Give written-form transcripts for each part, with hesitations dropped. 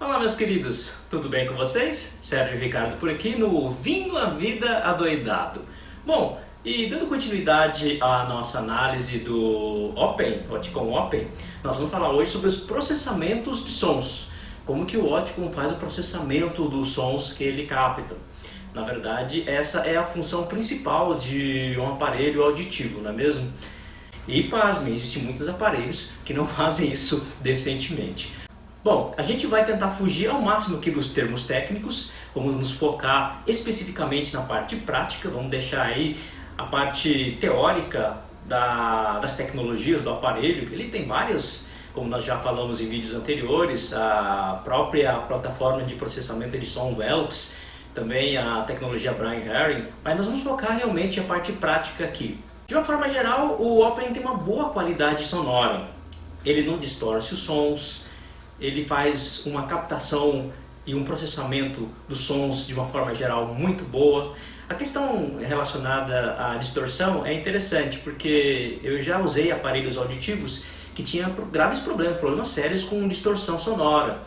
Olá, meus queridos, tudo bem com vocês? Sérgio Ricardo por aqui no Vindo a Vida Adoidado. Bom, e dando continuidade à nossa análise do Oticon Open, nós vamos falar hoje sobre os processamentos de sons. Como que o Oticon faz o processamento dos sons que ele capta. Na verdade, essa é a função principal de um aparelho auditivo, não é mesmo? E pasmem, existem muitos aparelhos que não fazem isso decentemente. Bom, a gente vai tentar fugir ao máximo aqui dos termos técnicos, vamos nos focar especificamente na parte prática, vamos deixar aí a parte teórica das tecnologias do aparelho, que ele tem várias, como nós já falamos em vídeos anteriores, a própria plataforma de processamento de som Velux, também a tecnologia Brian Herring, mas nós vamos focar realmente a parte prática aqui. De uma forma geral, o Open tem uma boa qualidade sonora, ele não distorce os sons, ele faz uma captação e um processamento dos sons de uma forma geral muito boa. A questão relacionada à distorção é interessante, porque eu já usei aparelhos auditivos que tinham graves problemas sérios com distorção sonora.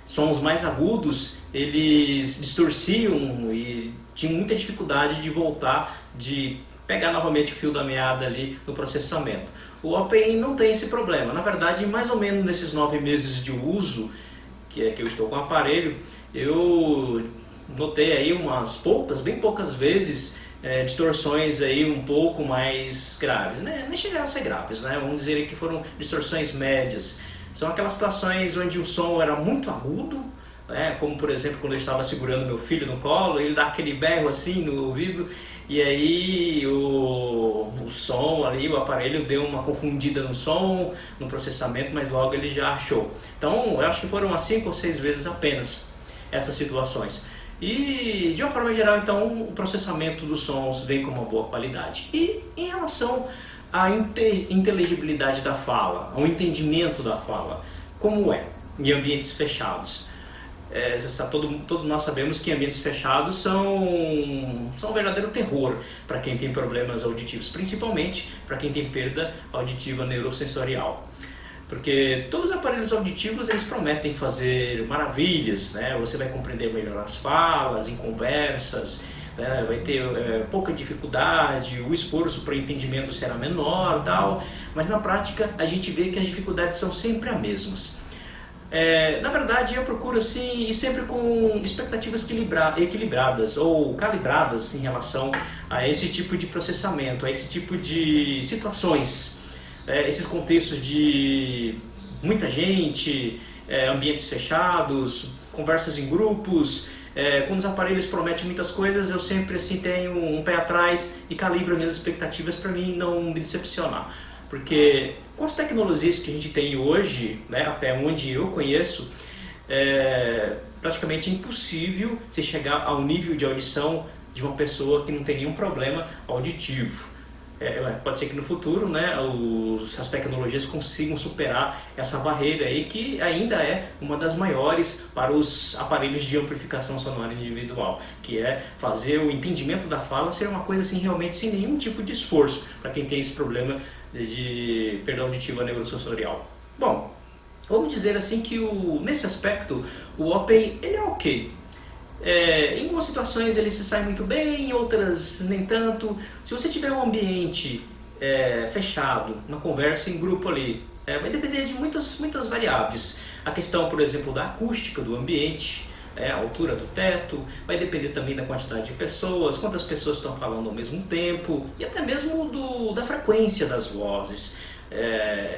Sons mais agudos, eles distorciam e tinham muita dificuldade de voltar, de pegar novamente o fio da meada ali no processamento. O Open não tem esse problema. Na verdade, mais ou menos nesses 9 meses de uso que eu estou com o aparelho, eu notei aí bem poucas vezes distorções aí um pouco mais graves, né? Nem chegaram a ser graves, né? Vamos dizer que foram distorções médias. São aquelas situações onde o som era muito agudo, como por exemplo quando eu estava segurando meu filho no colo, ele dá aquele berro assim no ouvido e aí o som ali, o aparelho deu uma confundida no som, no processamento, mas logo ele já achou. Então eu acho que foram umas 5 ou 6 vezes apenas essas situações. E de uma forma geral, então, o processamento dos sons vem com uma boa qualidade. E em relação à inteligibilidade da fala, ao entendimento da fala, como é em ambientes fechados? Todos nós sabemos que ambientes fechados são um verdadeiro terror para quem tem problemas auditivos, principalmente para quem tem perda auditiva neurosensorial. Porque todos os aparelhos auditivos eles prometem fazer maravilhas, né? Você vai compreender melhor as falas, em conversas, né? Vai ter pouca dificuldade, o esforço para entendimento será menor, tal. Mas na prática a gente vê que as dificuldades são sempre as mesmas. Na verdade eu procuro assim, e sempre com expectativas equilibradas ou calibradas em relação a esse tipo de processamento, a esse tipo de situações, esses contextos de muita gente, ambientes fechados, conversas em grupos. Quando os aparelhos prometem muitas coisas, eu sempre assim, tenho um pé atrás e calibro minhas expectativas para mim não me decepcionar. Porque com as tecnologias que a gente tem hoje, né, até onde eu conheço, praticamente é impossível você chegar ao nível de audição de uma pessoa que não tem nenhum problema auditivo. Pode ser que no futuro, né, as tecnologias consigam superar essa barreira aí, que ainda é uma das maiores para os aparelhos de amplificação sonora individual, que é fazer o entendimento da fala ser uma coisa assim realmente sem nenhum tipo de esforço para quem tem esse problema de perda auditiva neurosensorial. Bom, vamos dizer assim que nesse aspecto o Open ele é ok. Em algumas situações ele se sai muito bem, em outras nem tanto. Se você tiver um ambiente fechado, uma conversa em grupo ali, vai depender de muitas variáveis. A questão, por exemplo, da acústica do ambiente, a altura do teto, vai depender também da quantidade de pessoas, quantas pessoas estão falando ao mesmo tempo e até mesmo da frequência das vozes.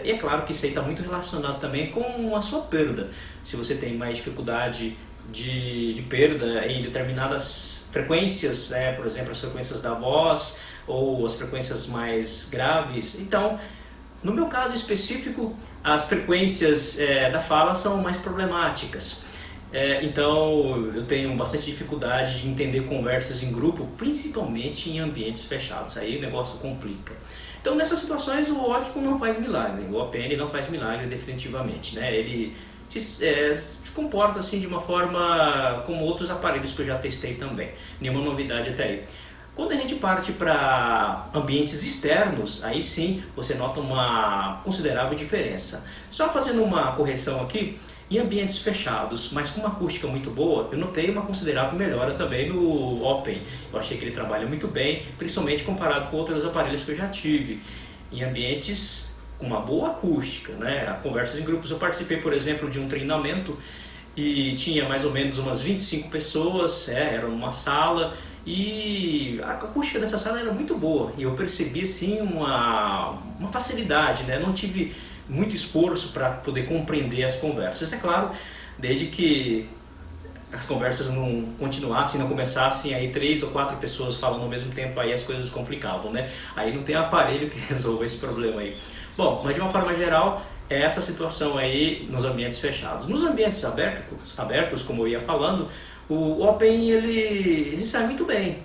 E é claro que isso aí está muito relacionado também com a sua perda. Se você tem mais dificuldade de perda em determinadas frequências, por exemplo, as frequências da voz ou as frequências mais graves. Então, no meu caso específico, as frequências da fala são mais problemáticas. Então, eu tenho bastante dificuldade de entender conversas em grupo, principalmente em ambientes fechados. Aí o negócio complica. Então, nessas situações, o Oticon não faz milagre. O OPN não faz milagre definitivamente, né? Ele se comporta assim de uma forma como outros aparelhos que eu já testei também. Nenhuma novidade até aí. Quando a gente parte para ambientes externos, aí sim você nota uma considerável diferença. Só fazendo uma correção aqui, Em ambientes fechados, mas com uma acústica muito boa, eu notei uma considerável melhora também no Open. Eu achei que ele trabalha muito bem, principalmente comparado com outros aparelhos que eu já tive. Em ambientes com uma boa acústica, né? Conversas em grupos. Eu participei, por exemplo, de um treinamento e tinha mais ou menos umas 25 pessoas, era uma sala, e a acústica dessa sala era muito boa. E eu percebi assim uma facilidade, né? Não tive muito esforço para poder compreender as conversas. É claro, desde que as conversas não continuassem, não começassem aí 3 ou 4 pessoas falando ao mesmo tempo, aí as coisas complicavam, né? Aí não tem aparelho que resolva esse problema aí. Bom, mas de uma forma geral, é essa situação aí nos ambientes fechados. Nos ambientes abertos, como eu ia falando, o Open ele sai muito bem.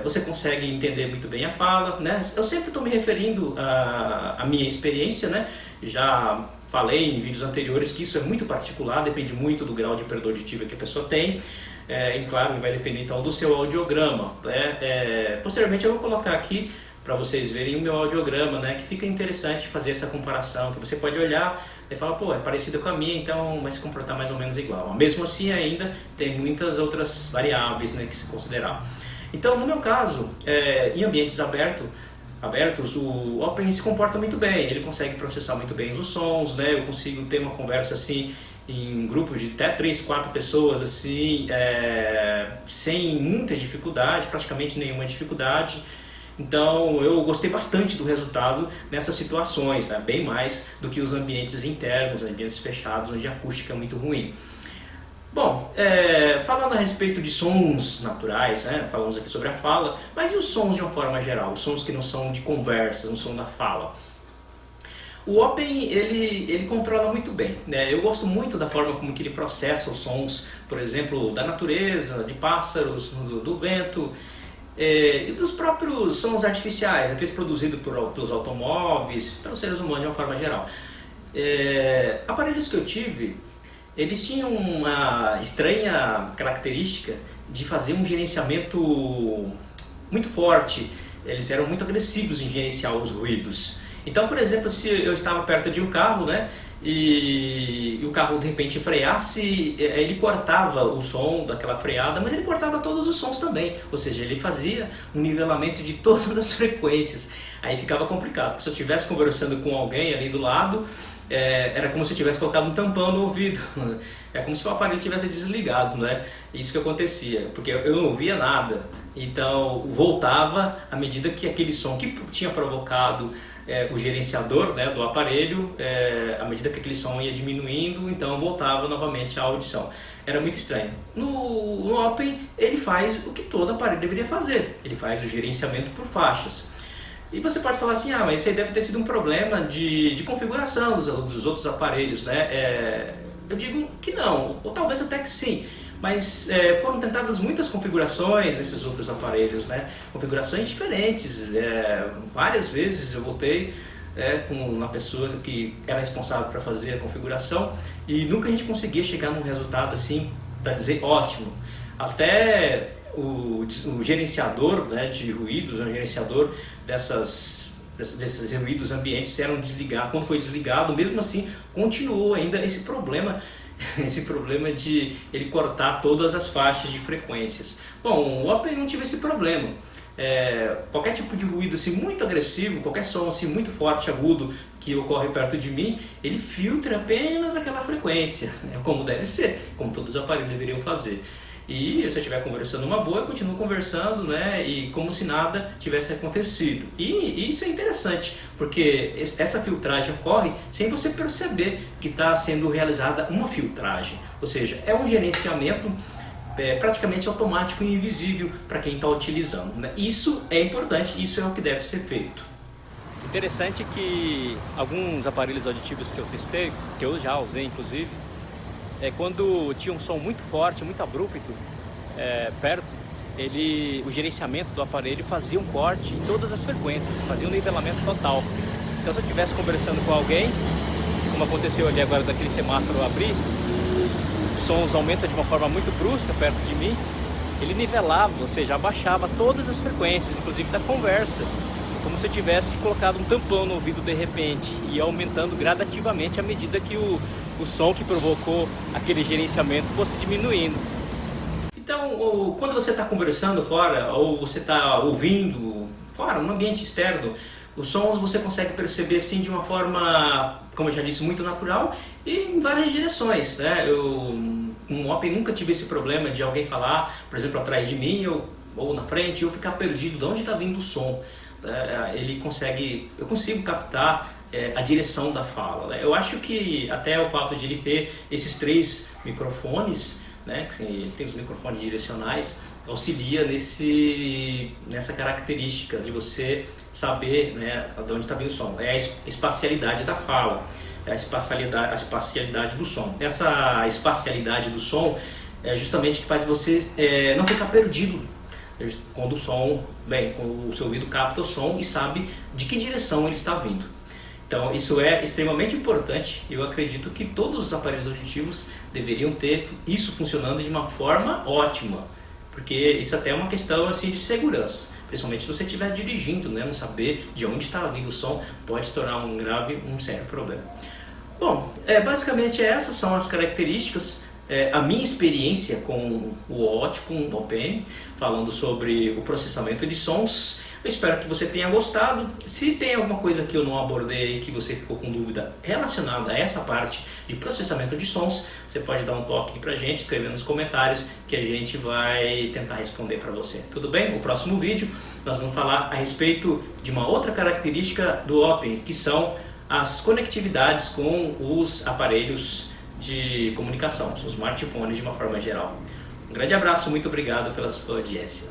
Você consegue entender muito bem a fala, né? Eu sempre estou me referindo à minha experiência, né? Já falei em vídeos anteriores que isso é muito particular, depende muito do grau de perda auditiva que a pessoa tem. E claro, vai depender então do seu audiograma. Posteriormente eu vou colocar aqui para vocês verem o meu audiograma, né? Que fica interessante fazer essa comparação, que você pode olhar e falar, pô, é parecido com a minha, então vai se comportar mais ou menos igual. Mesmo assim ainda tem muitas outras variáveis, né, que se considerar. Então, no meu caso, em ambientes abertos, o Open se comporta muito bem, ele consegue processar muito bem os sons, né? Eu consigo ter uma conversa assim em grupos de até 3, 4 pessoas, assim, sem muita dificuldade, praticamente nenhuma dificuldade. Então eu gostei bastante do resultado nessas situações, né? Bem mais do que os ambientes internos, ambientes fechados, onde a acústica é muito ruim. Bom, falando a respeito de sons naturais, né? Falamos aqui sobre a fala, mas e os sons de uma forma geral, os sons que não são de conversa, não são da fala? O Open ele controla muito bem, né? Eu gosto muito da forma como que ele processa os sons, por exemplo, da natureza, de pássaros, do vento, e dos próprios sons artificiais, aqueles produzidos pelos automóveis, pelos seres humanos de uma forma geral. Aparelhos que eu tive, eles tinham uma estranha característica de fazer um gerenciamento muito forte. Eles eram muito agressivos em gerenciar os ruídos. Então, por exemplo, se eu estava perto de um carro, né, e o carro de repente freasse, ele cortava o som daquela freada, mas ele cortava todos os sons também. Ou seja, ele fazia um nivelamento de todas as frequências. Aí ficava complicado, porque se eu estivesse conversando com alguém ali do lado, era como se eu tivesse colocado um tampão no ouvido. É como se o aparelho tivesse desligado, né? Isso que acontecia, porque eu não ouvia nada. Então voltava à medida que aquele som que tinha provocado o gerenciador, né, do aparelho, à medida que aquele som ia diminuindo, então voltava novamente à audição. Era muito estranho. No Open ele faz o que todo aparelho deveria fazer. Ele faz o gerenciamento por faixas. E você pode falar assim, mas isso aí deve ter sido um problema de configuração dos outros aparelhos, né? Eu digo que não, ou talvez até que sim, mas foram tentadas muitas configurações nesses outros aparelhos, né? Configurações diferentes, várias vezes eu voltei com uma pessoa que era responsável para fazer a configuração e nunca a gente conseguia chegar num resultado assim, para dizer ótimo. Até o gerenciador, né, de ruídos, o gerenciador desses ruídos ambientes eram desligados. Quando foi desligado, mesmo assim, continuou ainda esse problema de ele cortar todas as faixas de frequências. Bom, o Open não tive esse problema. Qualquer tipo de ruído assim, muito agressivo, qualquer som assim, muito forte, agudo, que ocorre perto de mim, ele filtra apenas aquela frequência, como deve ser, como todos os aparelhos deveriam fazer. E se eu estiver conversando uma boa, eu continuo conversando, né? E como se nada tivesse acontecido. E isso é interessante, porque essa filtragem ocorre sem você perceber que está sendo realizada uma filtragem. Ou seja, é um gerenciamento praticamente automático e invisível para quem está utilizando, né? Isso é importante, isso é o que deve ser feito. Interessante que alguns aparelhos auditivos que eu testei, que eu já usei inclusive, quando tinha um som muito forte, muito abrupto perto, o gerenciamento do aparelho fazia um corte em todas as frequências, fazia um nivelamento total. Então se eu estivesse conversando com alguém, como aconteceu ali agora daquele semáforo abrir, os sons aumentam de uma forma muito brusca perto de mim, ele nivelava, ou seja, abaixava todas as frequências, inclusive da conversa, como se eu tivesse colocado um tampão no ouvido de repente, e aumentando gradativamente à medida que o som que provocou aquele gerenciamento fosse diminuindo. Então, quando você está conversando fora, ou você está ouvindo fora, no ambiente externo, os sons você consegue perceber assim de uma forma, como eu já disse, muito natural e em várias direções, né? Eu, com o Open, nunca tive esse problema de alguém falar, por exemplo, atrás de mim ou na frente, e eu ficar perdido de onde está vindo o som. Eu consigo captar a direção da fala, né? Eu acho que até o fato de ele ter esses 3 microfones, né, ele tem os microfones direcionais, auxilia nessa característica de você saber, né, de onde está vindo o som. É a espacialidade da fala, é a espacialidade do som. Essa espacialidade do som é justamente que faz você não ficar perdido quando quando o seu ouvido capta o som e sabe de que direção ele está vindo. Então isso é extremamente importante. Eu acredito que todos os aparelhos auditivos deveriam ter isso funcionando de uma forma ótima, porque isso até é uma questão assim de segurança, principalmente se você estiver dirigindo, né? Não saber de onde está vindo o som pode se tornar um sério problema. Bom, basicamente essas são as características. A minha experiência com o Open, falando sobre o processamento de sons. Eu espero que você tenha gostado. Se tem alguma coisa que eu não abordei, que você ficou com dúvida relacionada a essa parte de processamento de sons, você pode dar um toque aqui pra gente, escrever nos comentários, que a gente vai tentar responder para você. Tudo bem? No próximo vídeo nós vamos falar a respeito de uma outra característica do Open, que são as conectividades com os aparelhos de comunicação, os smartphones de uma forma geral. Um grande abraço, muito obrigado pela sua audiência.